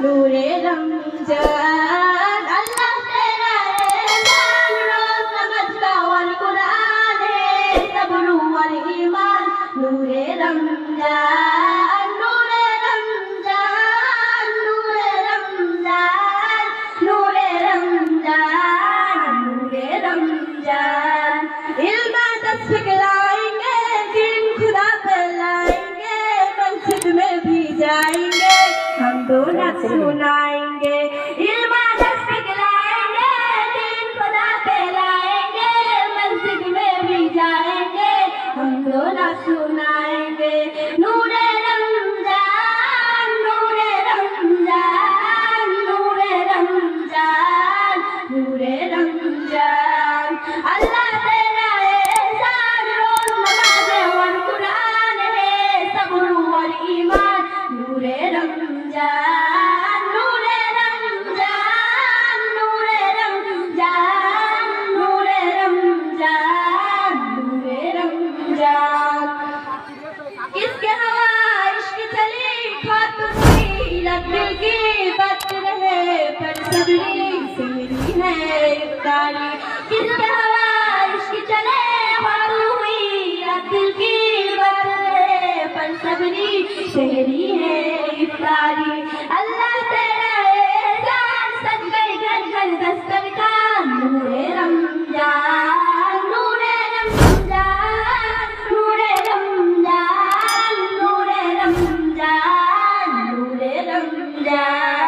नूरे रमजान अल्लाह तेरा एहसान रोज़ नमाज़ का वल कुरान है सब्र वल ईमान नूरे रमजान नूरे रमजान नूरे रमजान नूरे रमजान नूरे रमजान इल्म तस्बीह लाएंगे दिन खुदा पे लाएंगे मस्जिद में भी जाएंगे हम दोनों सुनाएंगे इल्म तस्बीह लाएंगे दिन खुदा पे लाएंगे मस्जिद में भी जाएंगे हम दोनों सुनाएंगे नूरे रमजान नूरे रमजान नूरे रमजान नूरे रमजान अल्लाह तेरा एहसान रोज़ नमाज़ और कुरान है सब्र और ईमान नूरे रमजान नूरे रमजान नूरे रमजान नूरे रमजान नूरे रमजान किसके हवा इश्क चली खातूनी दिल की बात रहे पर सबरी सिमरी है इफ्तारी किसके हवा इश्क चले खातूनी दिल की बात रहे पर सबरी शहरी है इफ्तारी अल्लाह तेरा एहसान सज गई घर घर दस्तरखान नूरे रमजान नूरे रमजान नूरे रमजान नूरे रमजान नूरे रमजान